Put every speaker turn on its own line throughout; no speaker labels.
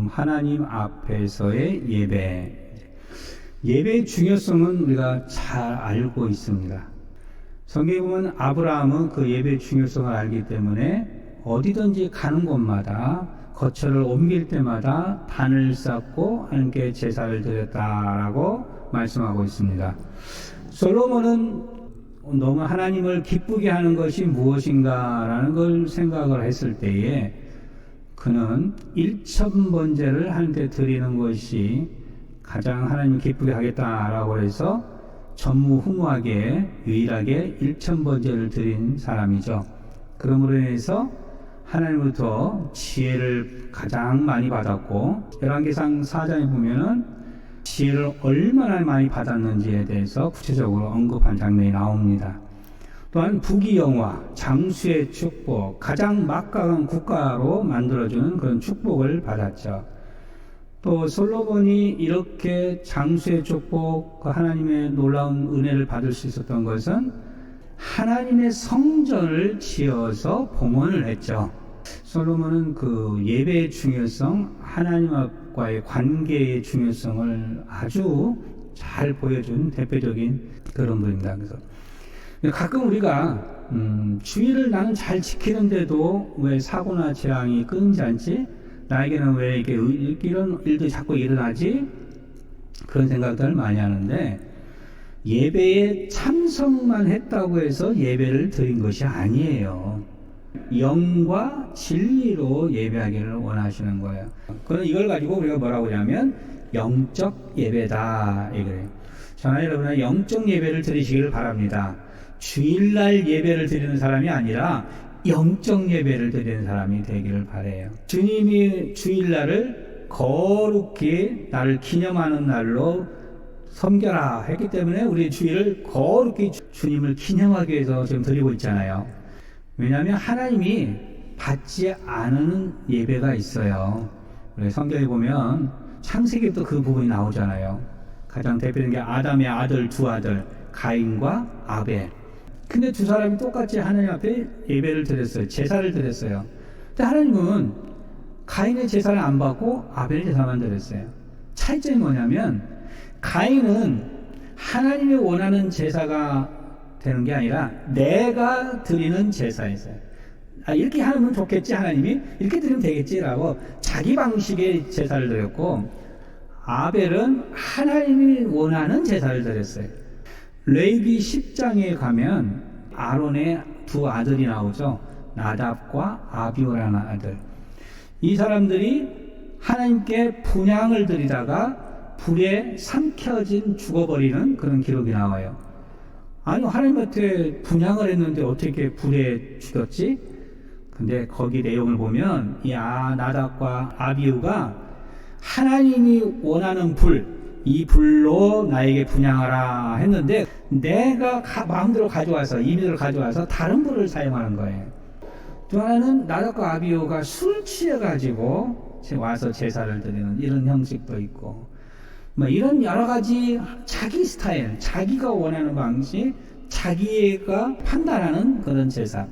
하나님 앞에서의 예배. 예배의 중요성은 우리가 잘 알고 있습니다. 성경에 보면 아브라함은 그 예배의 중요성을 알기 때문에 어디든지 가는 곳마다 거처를 옮길 때마다 단을 쌓고 하나님께 제사를 드렸다라고 말씀하고 있습니다. 솔로몬은 너무 하나님을 기쁘게 하는 것이 무엇인가라는 걸 생각을 했을 때에 그는 1,000번제를 하나님께 드리는 것이 가장 하나님을 기쁘게 하겠다라고 해서 전무후무하게 유일하게 1,000번제를 드린 사람이죠. 그러므로 인해서 하나님으로부터 지혜를 가장 많이 받았고, 열왕기상 4장에 보면은 지혜를 얼마나 많이 받았는지에 대해서 구체적으로 언급한 장면이 나옵니다. 또한 부귀영화, 장수의 축복, 가장 막강한 국가로 만들어주는 그런 축복을 받았죠. 또 솔로몬이 이렇게 장수의 축복, 하나님의 놀라운 은혜를 받을 수 있었던 것은 하나님의 성전을 지어서 봉헌을 했죠. 솔로몬은 그 예배의 중요성, 하나님과의 관계의 중요성을 아주 잘 보여준 대표적인 그런 분입니다. 그래서 가끔 우리가 주의를 나는 잘 지키는데도 왜 사고나 재앙이 끊이지 않지? 나에게는 왜 이런 일도 자꾸 일어나지? 그런 생각들을 많이 하는데, 예배에 참석만 했다고 해서 예배를 드린 것이 아니에요. 영과 진리로 예배하기를 원하시는 거예요. 그럼 이걸 가지고 우리가 뭐라고 하냐면 영적 예배다 이거예요. 저는 여러분은 영적 예배를 드리시기를 바랍니다. 주일날 예배를 드리는 사람이 아니라 영적 예배를 드리는 사람이 되기를 바라요. 주님이 주일날을 거룩히 나를 기념하는 날로 섬겨라 했기 때문에 우리 주일을 거룩히 주님을 기념하기 위해서 지금 드리고 있잖아요. 왜냐하면 하나님이 받지 않은 예배가 있어요. 우리 성경에 보면 창세기부터 그 부분이 나오잖아요. 가장 대표적인 게 아담의 아들, 두 아들 가인과 아벨. 근데 두 사람이 똑같이 하나님 앞에 예배를 드렸어요. 제사를 드렸어요. 근데 하나님은 가인의 제사를 안 받고 아벨의 제사만 드렸어요. 차이점이 뭐냐면 가인은 하나님이 원하는 제사가 되는 게 아니라 내가 드리는 제사였어요. 이렇게 하면 좋겠지, 하나님이 이렇게 드리면 되겠지라고 자기 방식의 제사를 드렸고, 아벨은 하나님이 원하는 제사를 드렸어요. 레위기 10장에 가면 아론의 두 아들이 나오죠. 나답과 아비후라는 아들. 이 사람들이 하나님께 분향을 드리다가 불에 삼켜진 죽어버리는 그런 기록이 나와요. 아니, 하나님한테 분향을 했는데 어떻게 불에 죽였지? 근데 거기 내용을 보면 이 나답과 아비후가 하나님이 원하는 이 불로 나에게 분향하라 했는데 내가 마음대로 가져와서, 임의대로 가져와서 다른 불을 사용하는 거예요. 또 하나는 나답과 아비후가 술 취해가지고 와서 제사를 드리는 이런 형식도 있고, 이런 여러 가지 자기 스타일, 자기가 원하는 방식, 자기가 판단하는 그런 제사,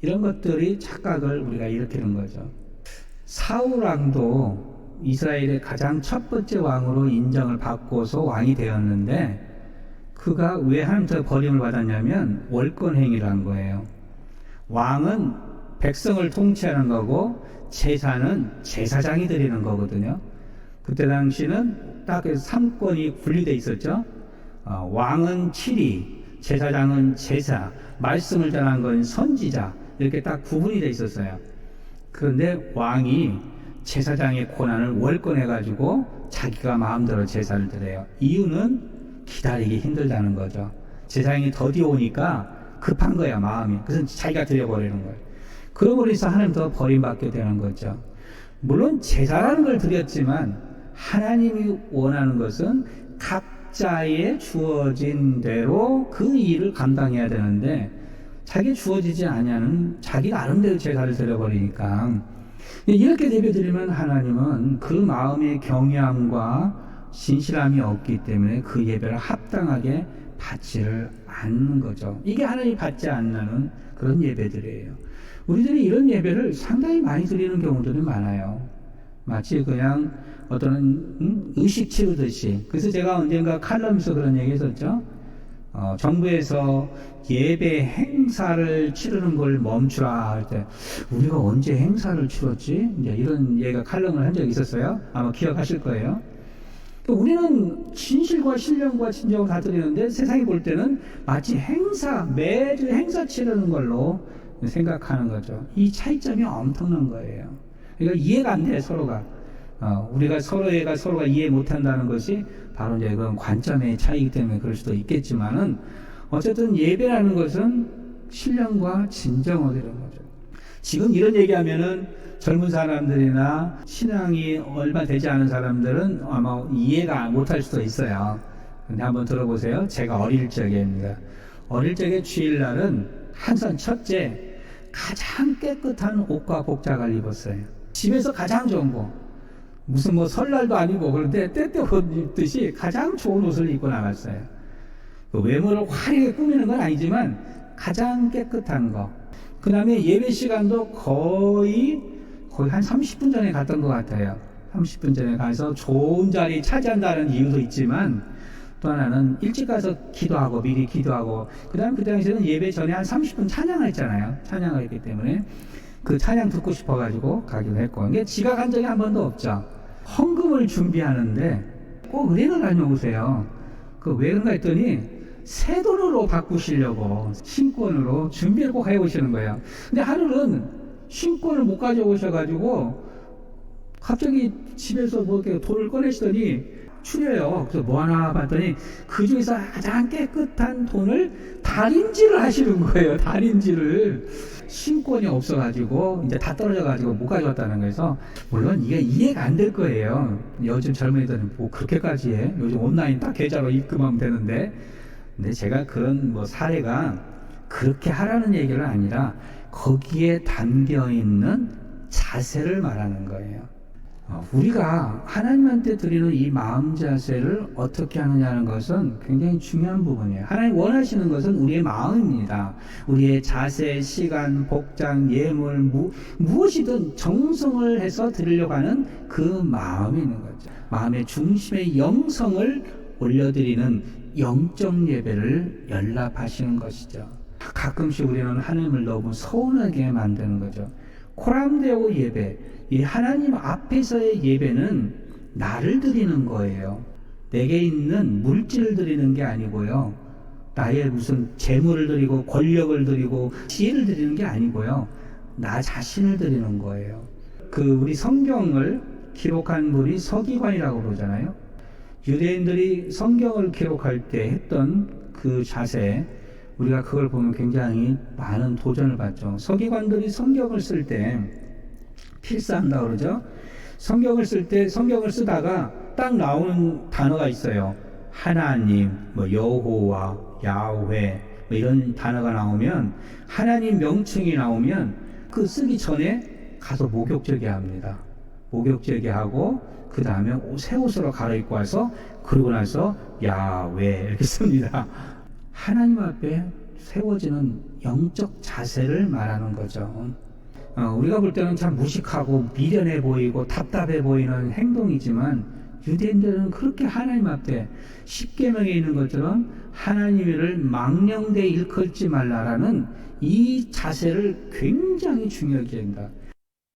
이런 것들이 착각을 우리가 일으키는 거죠. 사울 왕도 이스라엘의 가장 첫 번째 왕으로 인정을 받고서 왕이 되었는데, 그가 왜 하나님께 버림을 받았냐면 월권 행위라는 거예요. 왕은 백성을 통치하는 거고 제사는 제사장이 드리는 거거든요. 그때 당시는 딱 3권이 분리되어 있었죠. 왕은 치리, 제사장은 제사, 말씀을 전하는 건 선지자, 이렇게 딱 구분이 되어 있었어요. 그런데 왕이 제사장의 권한을 월권해가지고 자기가 마음대로 제사를 드려요. 이유는 기다리기 힘들다는 거죠. 제사장이 더디 오니까 급한 거야, 마음이. 그래서 자기가 드려버리는 거예요. 그러므로 해서 하나님 더 버림받게 되는 거죠. 물론 제사라는 걸 드렸지만 하나님이 원하는 것은 각자의 주어진 대로 그 일을 감당해야 되는데, 자기 주어지지 않냐는 자기 나름대로 제사를 드려버리니까, 이렇게 예배드리면 하나님은 그 마음의 경외함과 신실함이 없기 때문에 그 예배를 합당하게 받지를 않는 거죠. 이게 하나님이 받지 않는 그런 예배들이에요. 우리들이 이런 예배를 상당히 많이 드리는 경우들이 많아요. 마치 그냥 어떤 의식 치르듯이. 그래서 제가 언젠가 칼럼에서 그런 얘기 했었죠. 정부에서 예배 행사를 치르는 걸 멈추라 할 때, 우리가 언제 행사를 치렀지? 이제 이런 얘기가 칼럼을 한 적이 있었어요. 아마 기억하실 거예요. 우리는 진실과 신령과 진정을 다 드리는데 세상이 볼 때는 마치 매주 행사 치르는 걸로 생각하는 거죠. 이 차이점이 엄청난 거예요. 그러니까 이해가 안 돼, 서로가. 우리가 서로가 이해 못 한다는 것이 바로 이제 그런 관점의 차이이기 때문에 그럴 수도 있겠지만은, 어쨌든 예배라는 것은 신령과 진정을 드리는 거죠. 지금 이런 얘기하면은 젊은 사람들이나 신앙이 얼마 되지 않은 사람들은 아마 이해가 못할 수도 있어요. 근데 한번 들어보세요. 제가 어릴 적에입니다. 어릴 적에 주일날은 항상 첫째, 가장 깨끗한 옷과 복장을 입었어요. 집에서 가장 좋은 거. 무슨 뭐 설날도 아니고, 그런데 때때 옷 입듯이 가장 좋은 옷을 입고 나갔어요. 외모를 화려하게 꾸미는 건 아니지만 가장 깨끗한 거. 그 다음에 예배 시간도 거의 한 30분 전에 갔던 것 같아요. 30분 전에 가서 좋은 자리 차지한다는 이유도 있지만, 또 하나는 일찍 가서 기도하고, 미리 기도하고, 그 다음에 그 당시에는 예배 전에 한 30분 찬양을 했잖아요. 찬양을 했기 때문에 그 찬양 듣고 싶어가지고 가기도 했고. 이게 지각한 적이 한 번도 없죠. 헌금을 준비하는데 꼭 은행을 다녀오세요. 왜 그런가 했더니 새 돈으로 바꾸시려고 신권으로 준비를 꼭 해오시는 거예요. 근데 하루는 신권을 못 가져오셔가지고 갑자기 집에서 뭐 이렇게 돈을 꺼내시더니 추려요. 그래서 뭐 하나 봤더니 그 중에서 가장 깨끗한 돈을 달인질을 하시는 거예요. 달인질을. 신권이 없어가지고 이제 다 떨어져가지고 못 가져왔다는 거에서, 물론 이게 이해가 안 될 거예요. 요즘 젊은이들은 뭐 그렇게까지 해? 요즘 온라인 딱 계좌로 입금하면 되는데. 근데 제가 그런 뭐 사례가 그렇게 하라는 얘기는 아니라 거기에 담겨 있는 자세를 말하는 거예요. 우리가 하나님한테 드리는 이 마음 자세를 어떻게 하느냐는 것은 굉장히 중요한 부분이에요. 하나님 원하시는 것은 우리의 마음입니다. 우리의 자세, 시간, 복장, 예물, 무엇이든 정성을 해서 드리려고 하는 그 마음이 있는 거죠. 마음의 중심의 영성을 올려드리는 영적 예배를 연락하시는 것이죠. 가끔씩 우리는 하나님을 너무 서운하게 만드는 거죠. 코람데오 예배, 이 하나님 앞에서의 예배는 나를 드리는 거예요. 내게 있는 물질을 드리는 게 아니고요. 나의 무슨 재물을 드리고 권력을 드리고 지혜를 드리는 게 아니고요. 나 자신을 드리는 거예요. 우리 성경을 기록한 분이 서기관이라고 그러잖아요. 유대인들이 성경을 기록할 때 했던 그 자세, 우리가 그걸 보면 굉장히 많은 도전을 받죠. 서기관들이 성경을 쓸 때 필사한다고 그러죠. 성경을 쓸 때 성경을 쓰다가 딱 나오는 단어가 있어요. 하나님, 여호와, 야훼 이런 단어가 나오면, 하나님 명칭이 나오면 그 쓰기 전에 가서 목욕제기합니다. 목욕제기하고 그 다음에 새 옷으로 갈아입고 와서, 그러고 나서 야훼 이렇게 씁니다. 하나님 앞에 세워지는 영적 자세를 말하는 거죠. 우리가 볼 때는 참 무식하고 미련해 보이고 답답해 보이는 행동이지만, 유대인들은 그렇게 하나님 앞에 십계명에 있는 것처럼 하나님을 망령되이 일컬지 말라라는 이 자세를 굉장히 중요하게 여긴다.